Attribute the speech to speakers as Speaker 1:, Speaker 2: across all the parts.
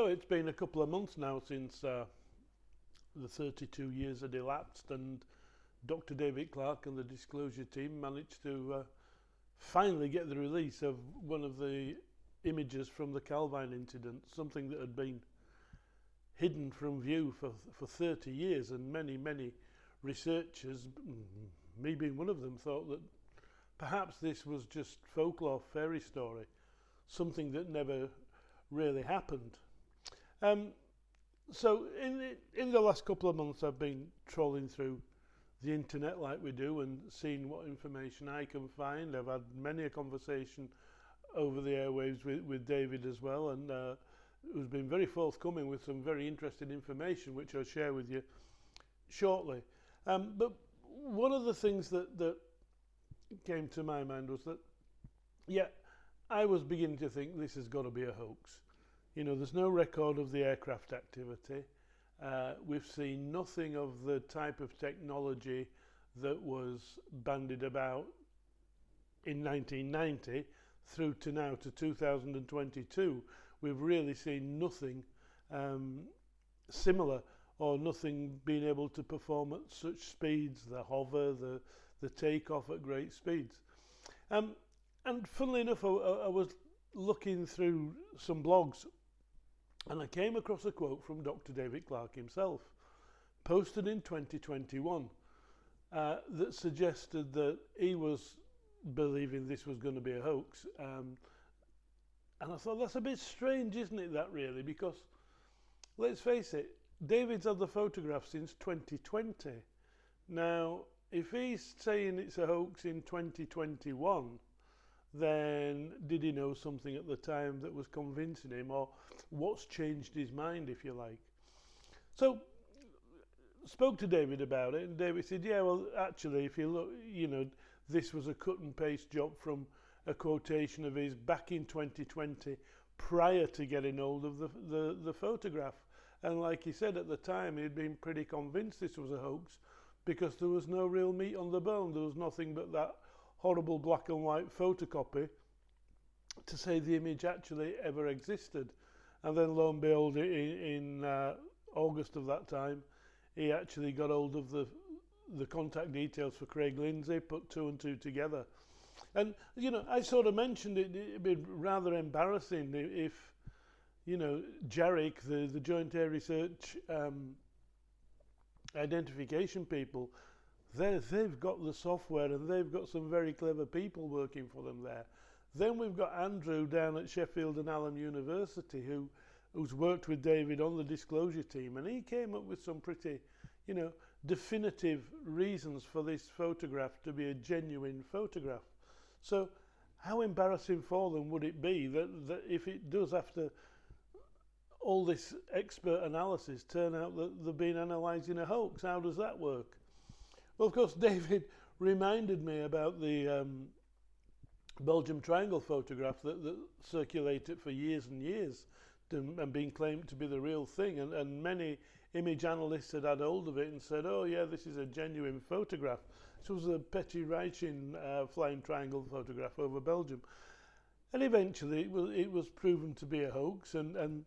Speaker 1: So it's been a couple of months now since the 32 years had elapsed, and Dr. David Clarke and the disclosure team managed to finally get the release of one of the images from the Calvine incident, something that had been hidden from view for 30 years, and many researchers, me being one of them, thought that perhaps this was just folklore, fairy story, something that never really happened. So in the last couple of months I've been trolling through the internet like we do and seeing what information I can find. I've had many a conversation over the airwaves with David as well, and who's been very forthcoming with some very interesting information which I'll share with you shortly. But one of the things that came to my mind was that, yeah, I was beginning to think this has got to be a hoax. You know, there's no record of the aircraft activity. We've seen nothing of the type of technology that was bandied about in 1990 through to now to 2022. We've really seen nothing similar, or nothing being able to perform at such speeds, the hover, the takeoff at great speeds. And funnily enough, I was looking through some blogs, and I came across a quote from Dr. David Clarke himself, posted in 2021, that suggested that he was believing this was going to be a hoax. And I thought, that's a bit strange, isn't it, that really? Because, let's face it, David's had the photograph since 2020. Now, if he's saying it's a hoax in 2021, then did he know something at the time that was convincing him, or what's changed his mind, if you like? So spoke to David about it, and David said, yeah, well, actually, if you look, you know, this was a cut and paste job from a quotation of his back in 2020 prior to getting hold of the photograph. And like he said, at the time he'd been pretty convinced this was a hoax because there was no real meat on the bone. There was nothing but that horrible black and white photocopy to say the image actually ever existed. And then lo and behold, in August of that time, he actually got hold of the contact details for Craig Lindsay, put two and two together. And, you know, I sort of mentioned it'd be rather embarrassing if, you know, JARIC, the Joint Air Research Identification people, they've got the software and they've got some very clever people working for them there. Then we've got Andrew down at Sheffield and Hallam University who's worked with David on the disclosure team, and he came up with some pretty, you know, definitive reasons for this photograph to be a genuine photograph. So how embarrassing for them would it be that if it does, after all this expert analysis, turn out that they've been analysing a hoax? How does that work? Well, of course, David reminded me about the Belgium Triangle photograph that circulated for years and years and been claimed to be the real thing. And many image analysts had hold of it and said, oh, yeah, this is a genuine photograph. This was a Petit Reichin flying triangle photograph over Belgium. And eventually it was proven to be a hoax, and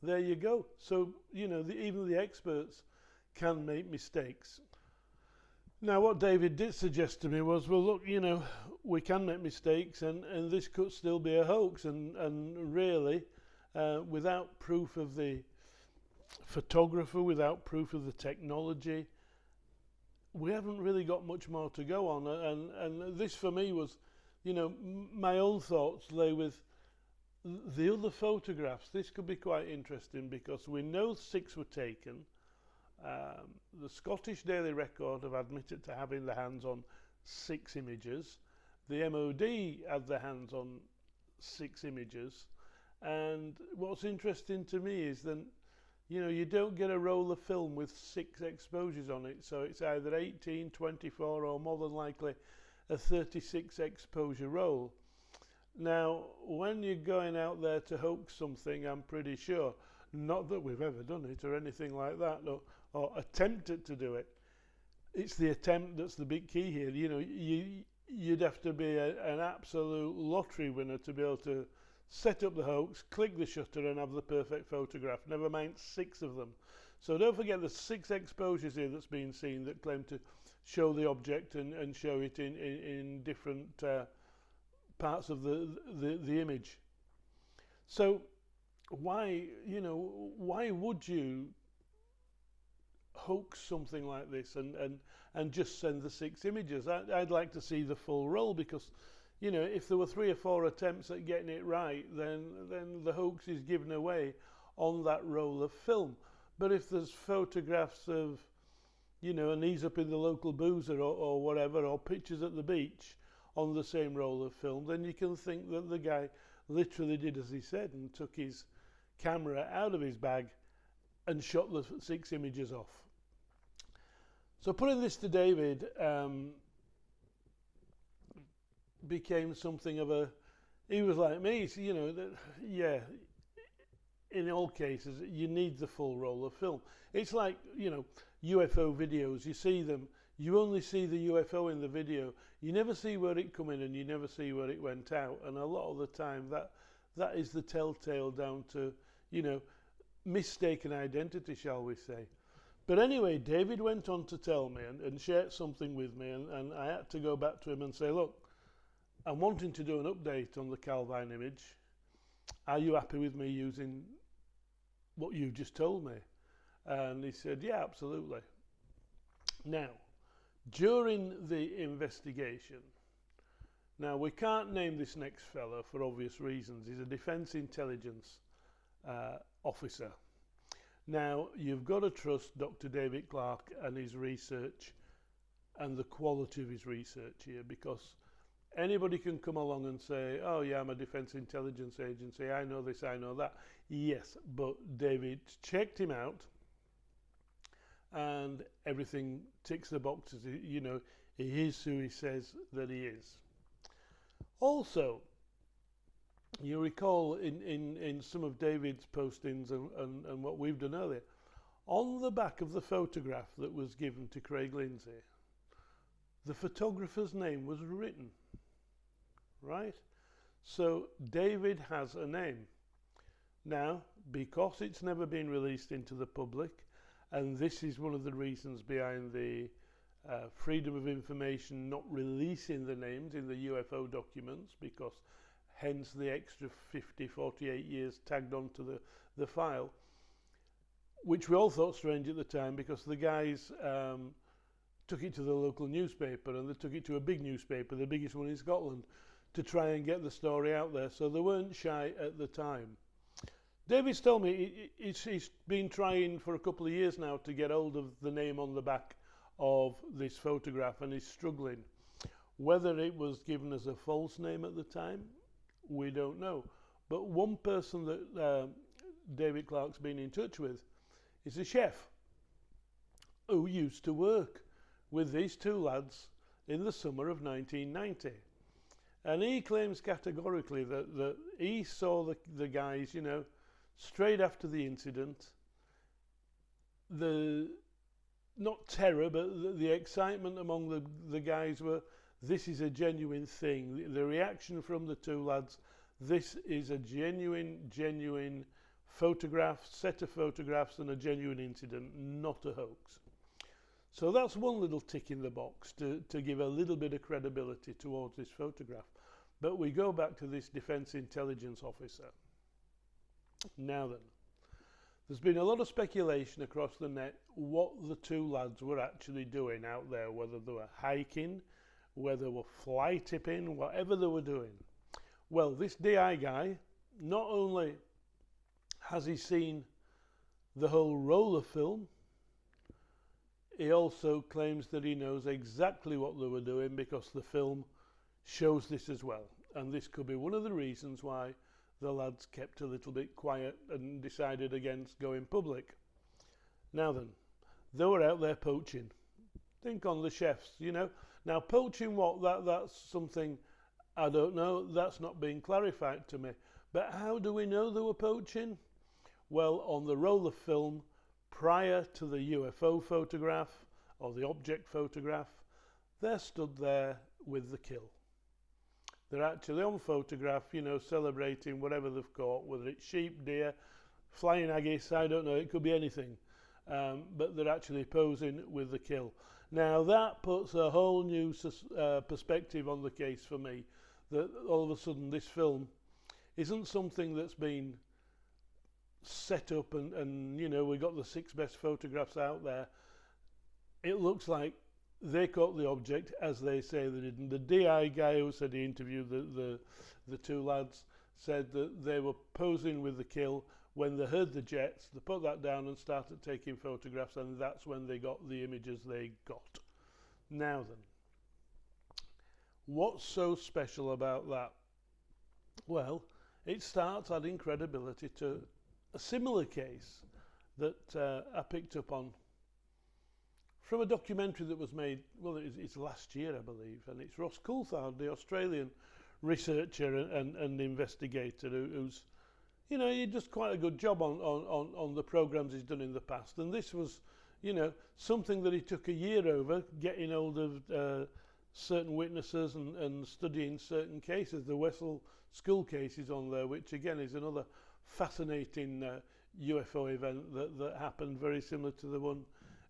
Speaker 1: there you go. So, you know, even the experts can make mistakes. Now, what David did suggest to me was, well, look, you know, we can make mistakes, and this could still be a hoax, and really, without proof of the photographer, without proof of the technology, we haven't really got much more to go on. And this for me was, you know, my own thoughts lay with the other photographs. This could be quite interesting because we know 6 were taken. The Scottish Daily Record have admitted to having their hands on 6 images. The MOD had their hands on 6 images. And what's interesting to me is that, you know, you don't get a roll of film with 6 exposures on it. So it's either 18, 24, or more than likely a 36 exposure roll. Now, when you're going out there to hoax something, I'm pretty sure, not that we've ever done it or anything like that, or attempted to do it, it's the attempt that's the big key here. You know, you'd have to be an absolute lottery winner to be able to set up the hoax, click the shutter and have the perfect photograph, never mind 6 of them. So don't forget there's 6 exposures here that's been seen that claim to show the object and show it in different parts of the image. So why would you hoax something like this and just send the 6 images? I'd like to see the full roll, because if there were 3 or 4 attempts at getting it right, then the hoax is given away on that roll of film. But if there's photographs of and he's up in the local boozer or whatever, or pictures at the beach on the same roll of film, then you can think that the guy literally did as he said and took his camera out of his bag and shot the 6 images off. So putting this to David became something of a, he was like me, so, yeah, in all cases you need the full roll of film. It's like UFO videos, you see them, you only see the UFO in the video, you never see where it come in and you never see where it went out, and a lot of the time that is the telltale down to mistaken identity, shall we say. But anyway, David went on to tell me and shared something with me, and I had to go back to him and say, look, I'm wanting to do an update on the Calvine image. Are you happy with me using what you just told me? And he said, yeah, absolutely. Now, during the investigation, now we can't name this next fella for obvious reasons. He's a defence intelligence officer. Now, you've got to trust Dr. David Clarke and his research and the quality of his research here, because anybody can come along and say, oh yeah, I'm a defence intelligence agency, I know this, I know that. Yes, but David checked him out and everything ticks the boxes. He is who he says that he is. Also, you recall in some of David's postings and what we've done earlier, on the back of the photograph that was given to Craig Lindsay, the photographer's name was written, right? So David has a name. Now, because it's never been released into the public, and this is one of the reasons behind the freedom of information not releasing the names in the UFO documents, because hence the extra 48 years tagged onto the file, which we all thought strange at the time, because the guys took it to the local newspaper, and they took it to a big newspaper, the biggest one in Scotland, to try and get the story out there. So they weren't shy at the time. David's told me he's been trying for a couple of years now to get hold of the name on the back of this photograph, and he's struggling. Whether it was given as a false name at the time, we don't know. But one person that David Clarke's been in touch with is a chef who used to work with these 2 lads in the summer of 1990. And he claims categorically that he saw the guys, straight after the incident. Not terror, but the excitement among the guys were, this is a genuine thing. The reaction from the 2 lads, this is a genuine photograph, set of photographs and a genuine incident, not a hoax. So that's one little tick in the box to give a little bit of credibility towards this photograph. But we go back to this defence intelligence officer. Now then, there's been a lot of speculation across the net what the 2 lads were actually doing out there, whether they were hiking, whether they were fly tipping, whatever they were doing. Well, this DI guy, not only has he seen the whole roll of film, he also claims that he knows exactly what they were doing, because the film shows this as well. And this could be one of the reasons why the lads kept a little bit quiet and decided against going public. Now then, they were out there poaching. Think on the chefs, Now poaching what? That's something I don't know. That's not being clarified to me. But how do we know they were poaching? Well, on the roll of film, prior to the UFO photograph or the object photograph, they're stood there with the kill. They're actually on photograph, you know, celebrating whatever they've caught, whether it's sheep, deer, flying haggis, I don't know, it could be anything. But they're actually posing with the kill. Now that puts a whole new perspective on the case for me, that all of a sudden this film isn't something that's been set up and you know, we got the 6 best photographs out there. It looks like they caught the object as they say they did. And the DI guy who said he interviewed the 2 lads said that they were posing with the kill. When they heard the jets, they put that down and started taking photographs, and that's when they got the images they got. Now then, what's so special about that? Well, it starts adding credibility to a similar case that I picked up on from a documentary that was made, well, it's last year, I believe, and it's Ross Coulthard, the Australian researcher and investigator who's, you know, he does quite a good job on the programs he's done in the past. And this was, you know, something that he took a year over, getting hold of certain witnesses and studying certain cases. The Wessel school case is on there, which again is another fascinating UFO event that happened, very similar to the one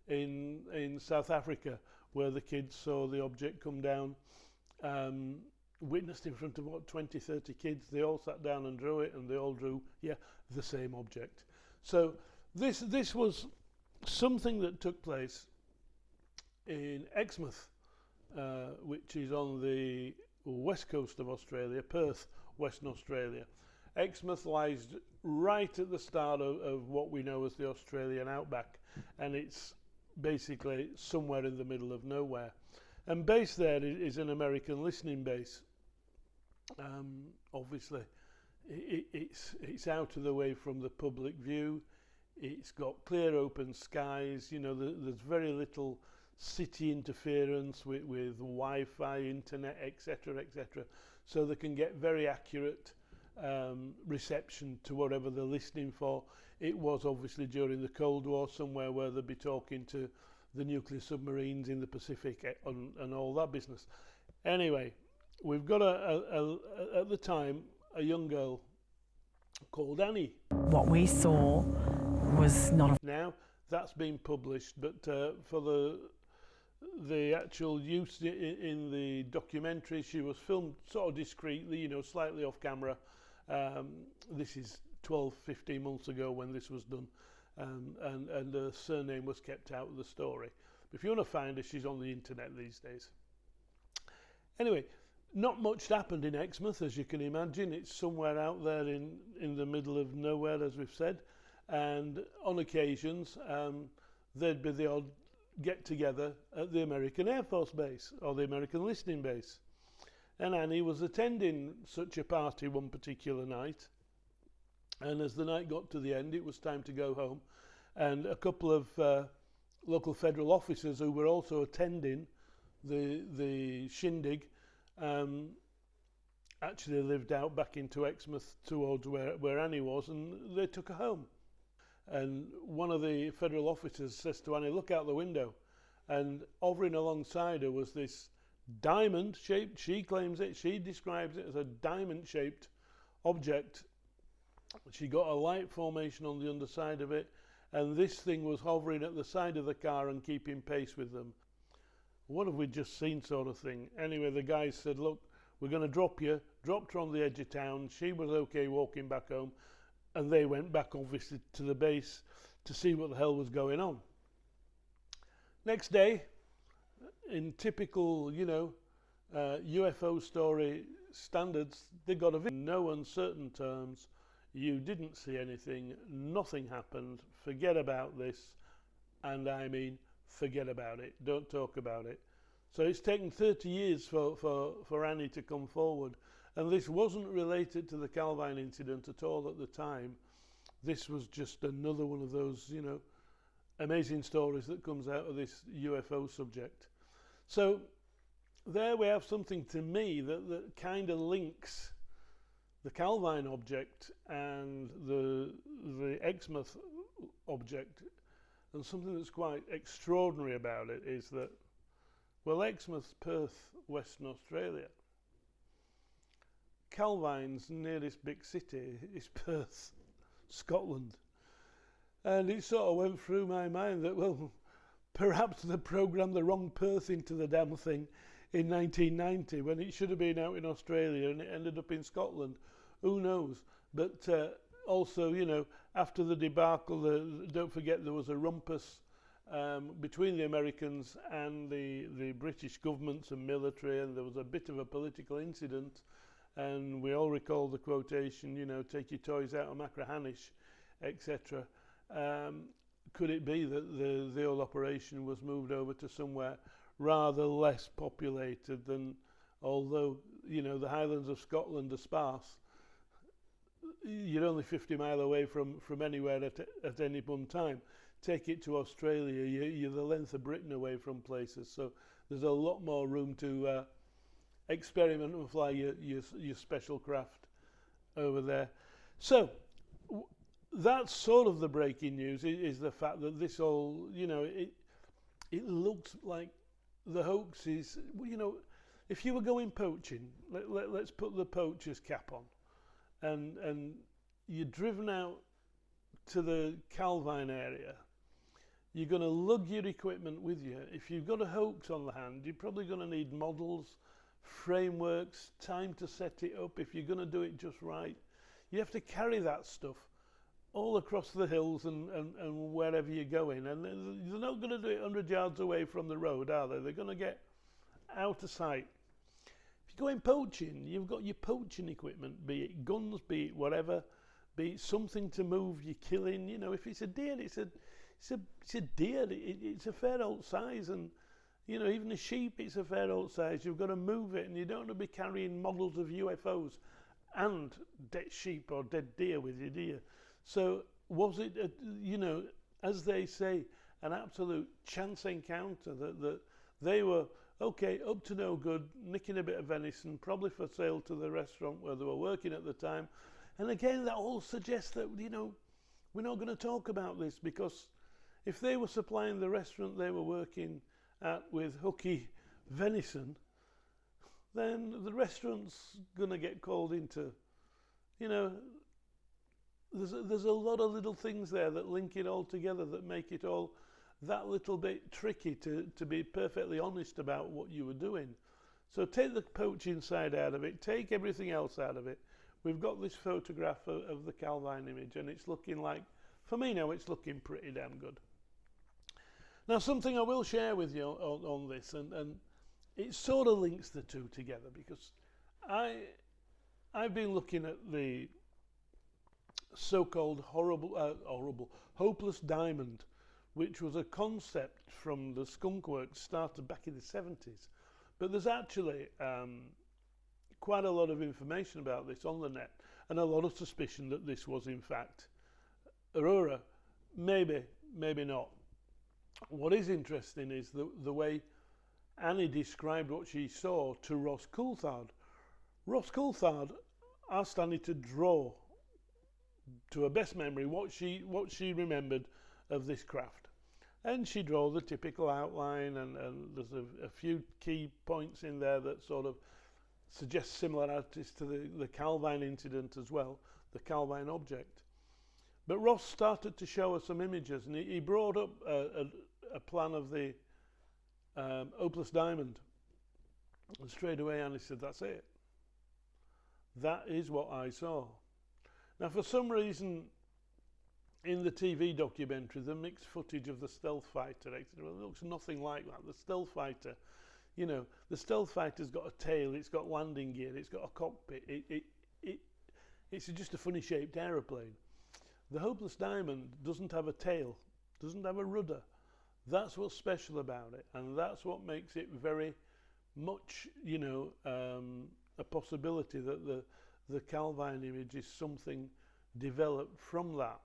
Speaker 1: in South Africa, where the kids saw the object come down, witnessed in front of what, 20, 30 kids. They all sat down and drew it, and they all drew, yeah, the same object. So this was something that took place in Exmouth, which is on the west coast of Australia, Perth, Western Australia. Exmouth lies right at the start of what we know as the Australian outback, and it's basically somewhere in the middle of nowhere. And based there is an American listening base. Obviously, it's out of the way from the public view. It's got clear open skies. You know, there's very little city interference with Wi-Fi, internet, etc., etc. So they can get very accurate reception to whatever they're listening for. It was obviously during the Cold War, somewhere where they'd be talking to the nuclear submarines in the Pacific and all that business. Anyway, we've got at the time a young girl called Annie.
Speaker 2: What we saw was not a...
Speaker 1: Now that's been published, but for the actual use in the documentary, she was filmed sort of discreetly, you know, slightly off camera. This is 12, 15 months ago when this was done, and her surname was kept out of the story. But if you want to find her, she's on the internet these days. Anyway, not much happened in Exmouth, as you can imagine. It's somewhere out there in the middle of nowhere, as we've said. And on occasions, there'd be the odd get-together at the American Air Force Base or the American Listening Base. And Annie was attending such a party one particular night. And as the night got to the end, it was time to go home. And a couple of local federal officers who were also attending the shindig actually lived out back into Exmouth towards where Annie was, and they took her home. And one of the federal officers says to Annie, look out the window. And hovering alongside her was this diamond-shaped, she claims it, she describes it as a diamond-shaped object. She got a light formation on the underside of it, and this thing was hovering at the side of the car and keeping pace with them. What have we just seen, sort of thing? Anyway, the guys said, look, we're going to drop you. Dropped her on the edge of town. She was okay walking back home, and they went back obviously to the base to see what the hell was going on. Next day, in typical, you know, UFO story standards, they got a video. No uncertain terms. You didn't see anything. Nothing happened. Forget about this. And I mean, forget about it. Don't talk about it. So it's taken 30 years for Annie to come forward. And this wasn't related to the Calvine incident at all at the time. This was just another one of those, you know, amazing stories that comes out of this UFO subject. So there we have something, to me, that kind of links the Calvine object and the Exmouth object. And something that's quite extraordinary about it is that, well, Exmouth's Perth, Western Australia. Calvine's nearest big city is Perth, Scotland. And it sort of went through my mind that, well, perhaps they programmed the wrong Perth into the damn thing in 1990 when it should have been out in Australia and it ended up in Scotland. Who knows? But also, you know, after the debacle, don't forget there was a rumpus between the Americans and the British governments and military, and there was a bit of a political incident. And we all recall the quotation, you know, take your toys out of Machrihanish, etc. Could it be that the whole operation was moved over to somewhere rather less populated than, although, you know, the Highlands of Scotland are sparse, you're only 50 miles away from anywhere at any one time. Take it to Australia, you're the length of Britain away from places, so there's a lot more room to experiment and fly your special craft over there. So that's sort of the breaking news, is the fact that this all, you know, it looks like the hoax is, you know, if you were going poaching, let's put the poacher's cap on, and you're driven out to the Calvine area, you're going to lug your equipment with you. If you've got a hoax on the hand, you're probably going to need models, frameworks, time to set it up. If you're going to do it just right, you have to carry that stuff all across the hills and wherever you're going. And they're not going to do it 100 yards away from the road, are they? They're going to get out of sight. If you're going poaching, you've got your poaching equipment, be it guns, be it whatever, be it something to move your killing. You know, if it's a deer, it's a deer. It's a fair old size, and you know, even a sheep, it's a fair old size. You've got to move it, and you don't want to be carrying models of UFOs and dead sheep or dead deer with you, do you? So was it, you know, as they say, an absolute chance encounter that they were, okay, up to no good, nicking a bit of venison, probably for sale to the restaurant where they were working at the time. And again, that all suggests that, you know, we're not going to talk about this, because if they were supplying the restaurant they were working at with hooky venison, then the restaurant's going to get called into, you know, there's a lot of little things there that link it all together, that make it all that little bit tricky to be perfectly honest about what you were doing. So take the poaching side out of it, take everything else out of it. We've got this photograph of the Calvine image, and it's looking like, for me now, it's looking pretty damn good. Now, something I will share with you on this, and it sort of links the two together, because I've been looking at the so-called hopeless diamond, which was a concept from the skunk works started back in the 70s. But there's actually quite a lot of information about this on the net, and a lot of suspicion that this was in fact Aurora. Maybe not. What is interesting is the way Annie described what she saw to Ross Coulthard. Ross Coulthard asked Annie to draw, to her best memory, what she remembered of this craft. And she drew the typical outline, and there's a few key points in there that sort of suggest similarities to the Calvine incident as well, the Calvine object. But Ross started to show her some images, and he brought up a plan of the hopeless diamond. And straight away Annie said, that's it. That is what I saw. Now, for some reason, in the TV documentary, the mixed footage of the stealth fighter, it looks nothing like that. The stealth fighter, you know, the stealth fighter's got a tail, it's got landing gear, it's got a cockpit. It's just a funny shaped aeroplane. The hopeless diamond doesn't have a tail, doesn't have a rudder. That's what's special about it, and that's what makes it very much, you know, a possibility that the Calvine image is something developed from that.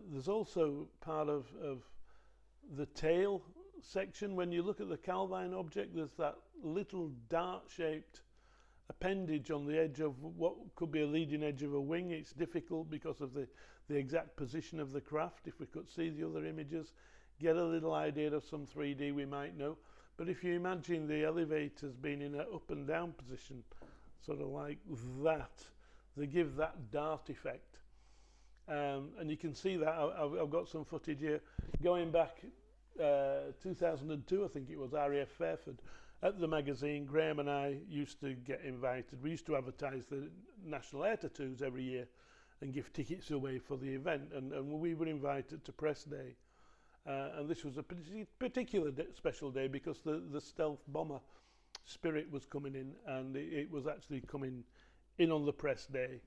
Speaker 1: There's also part of the tail section. When you look at the Calvine object, there's that little dart-shaped appendage on the edge of what could be a leading edge of a wing. It's difficult because of the exact position of the craft. If we could see the other images, get a little idea of some 3D, we might know. But if you imagine the elevators being in an up and down position, sort of like that. They give that dart effect. And you can see that. I've got some footage here going back 2002, I think it was, RAF Fairford. At the magazine, Graham and I used to get invited. We used to advertise the National Air Tattoos every year and give tickets away for the event. And we were invited to press day. And this was a particular special day because the stealth bomber Spirit was coming in, and it was actually coming in on the press day.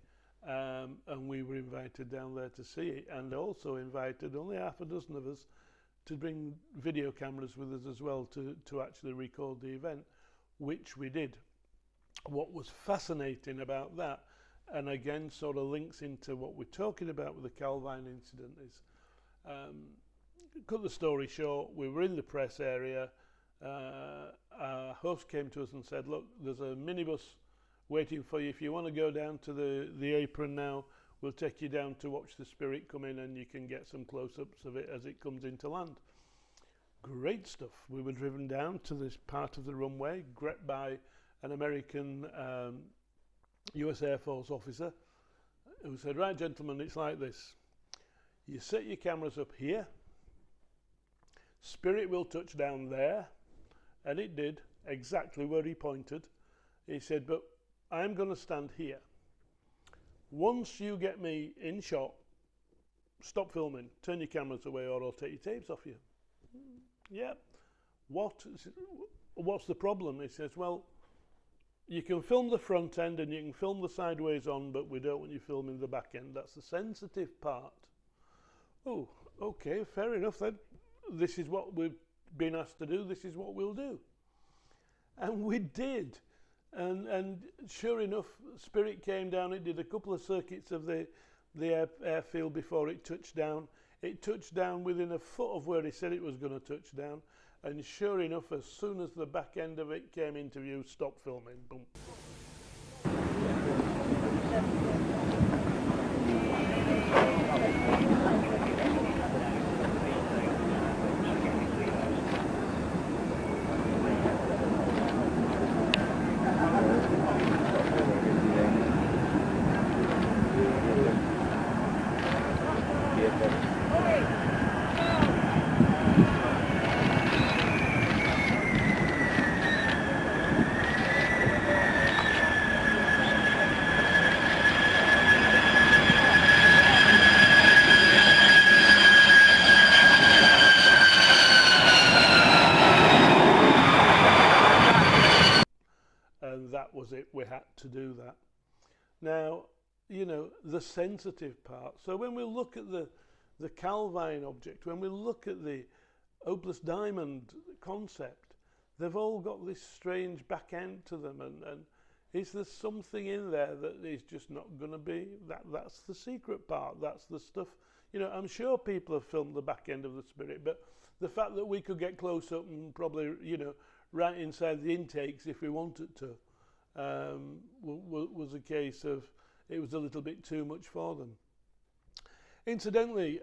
Speaker 1: And we were invited down there to see it, and also invited only half a dozen of us to bring video cameras with us as well to actually record the event, which we did. What was fascinating about that, and again sort of links into what we're talking about with the Calvine incident, is cut the story short, we were in the press area. Our host came to us and said, look, there's a minibus waiting for you. If you want to go down to the apron now, we'll take you down to watch the Spirit come in, and you can get some close-ups of it as it comes into land. Great stuff. We were driven down to this part of the runway, greeted by an American US Air Force officer who said, right, gentlemen, it's like this. You set your cameras up here, Spirit will touch down there, and it did, exactly where he pointed. He said, but I'm going to stand here. Once you get me in shot, stop filming, turn your cameras away, or I'll take your tapes off you. Yeah. What's the problem? He says, well, you can film the front end and you can film the sideways on, but we don't want you filming the back end. That's the sensitive part. Oh, okay, fair enough then. This is what we've been asked to do. This is what we'll do. And we did. And sure enough, Spirit came down. It did a couple of circuits of the airfield before it touched down. It touched down within a foot of where he said it was going to touch down. And sure enough, as soon as the back end of it came into view, stop filming. Boom. Was it, we had to do that. Now, you know, the sensitive part. So when we look at the Calvine object, when we look at the Opaless Diamond concept, they've all got this strange back end to them, and is there something in there that is just not going to be, that's the secret part, that's the stuff. You know, I'm sure people have filmed the back end of the Spirit, but the fact that we could get close up and probably, you know, right inside the intakes if we wanted to, was a case of it was a little bit too much for them. Incidentally,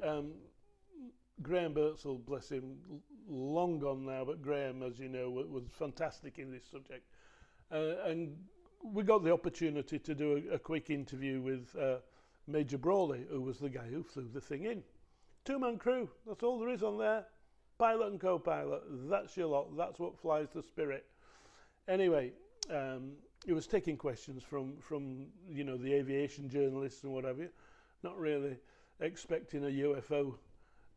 Speaker 1: Graham Birdsall, bless him, long gone now, but Graham, as you know, was fantastic in this subject. And we got the opportunity to do a quick interview with Major Brawley, who was the guy who flew the thing in. Two-man crew, that's all there is on there. Pilot and co-pilot, that's your lot, that's what flies the Spirit. Anyway, he was taking questions from you know, the aviation journalists and what have you, not really expecting a UFO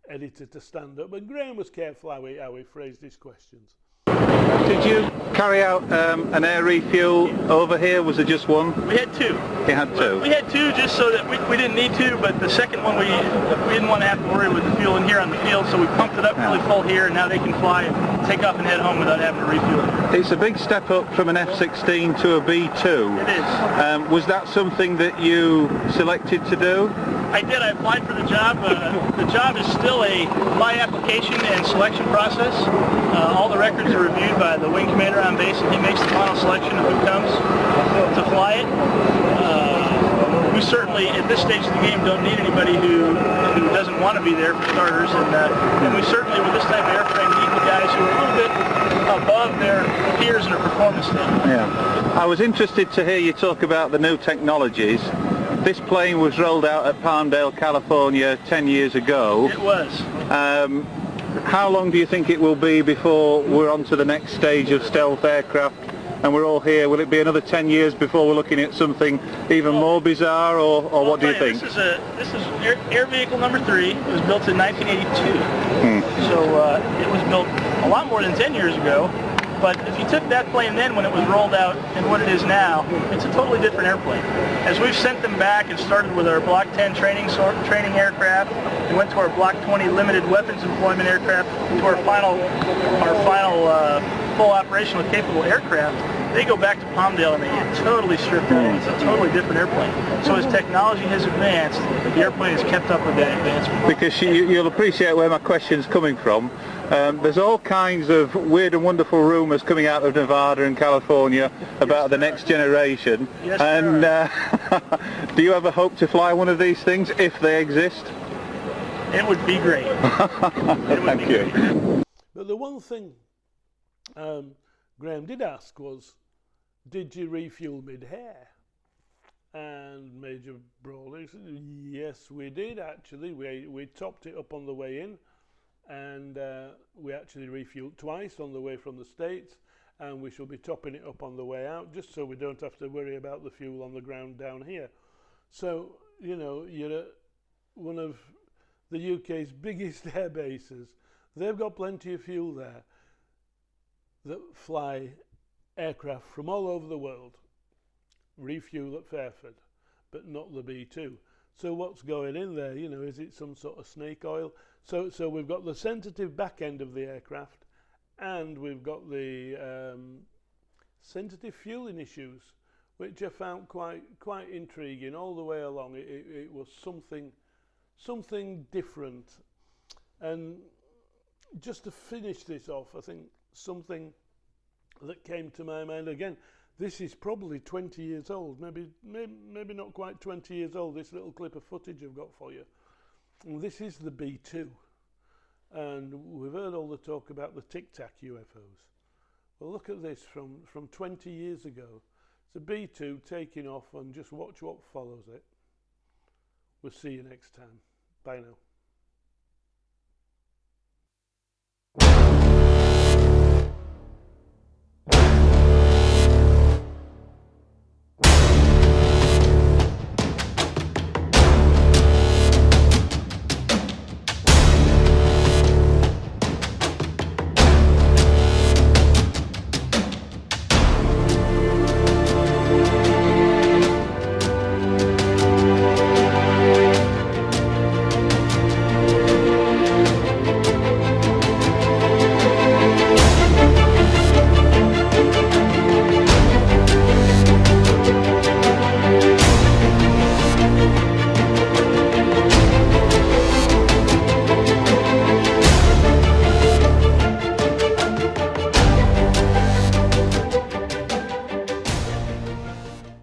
Speaker 1: editor to stand up, but Graham was careful how he phrased his questions.
Speaker 3: Did you carry out an air refuel over here? Was it just one?
Speaker 4: We had two.
Speaker 3: You had two?
Speaker 4: We had two just so that we didn't need to, but the second one we didn't want to have to worry with the fuel in here on the field, so we pumped it up really full here, and now they can fly and take off and head home without having to refuel.
Speaker 3: It's a big step up from an F-16 to a B-2.
Speaker 4: It is.
Speaker 3: Was that something that you selected to do?
Speaker 4: I did. I applied for the job. The job is still a flight application and selection process. All the records are reviewed by the wing commander on base, and he makes the final selection of who comes to fly it. We certainly at this stage of the game don't need anybody who doesn't want to be there for starters, and we certainly with this type of airframe need the guys who are a little bit above their peers in a performance standpoint.
Speaker 3: Yeah. I was interested to hear you talk about the new technologies. This plane was rolled out at Palmdale, California 10 years ago.
Speaker 4: It was.
Speaker 3: How long do you think it will be before we're on to the next stage of stealth aircraft and we're all here? Will it be another 10 years before we're looking at something even more bizarre, or what do you think?
Speaker 4: This is air vehicle number 3. It was built in 1982. So it was built a lot more than 10 years ago. But if you took that plane then when it was rolled out and what it is now, it's a totally different airplane. As we've sent them back and started with our Block 10 training aircraft, we went to our Block 20 limited weapons employment aircraft, to our final full operational capable aircraft, they go back to Palmdale and they get totally stripped out. It's a totally different airplane. So as technology has advanced, the airplane has kept up with that advancement.
Speaker 3: Because you'll appreciate where my question's coming from. There's all kinds of weird and wonderful rumours coming out of Nevada and California about the next generation.
Speaker 4: Yes,
Speaker 3: and do you ever hope to fly one of these things if they exist?
Speaker 4: It would be great.
Speaker 3: Thank you.
Speaker 1: But the one thing Graham did ask was, did you refuel mid-air? And Major Brawley said, yes, we did actually. We topped it up on the way in, and we actually refueled twice on the way from the States, and we shall be topping it up on the way out, just so we don't have to worry about the fuel on the ground down here. So, you know, you're at one of the UK's biggest air bases. They've got plenty of fuel there that fly aircraft from all over the world, refuel at Fairford, but not the B2. So what's going in there? You know, is it some sort of snake oil? So we've got the sensitive back end of the aircraft, and we've got the sensitive fueling issues, which I found quite intriguing all the way along. It was something different. And just to finish this off, I think something that came to my mind again, this is probably 20 years old, maybe not quite 20 years old, this little clip of footage I've got for you. And this is the B2. And we've heard all the talk about the Tic Tac UFOs. Well, look at this from 20 years ago. It's a B2 taking off, and just watch what follows it. We'll see you next time. Bye now.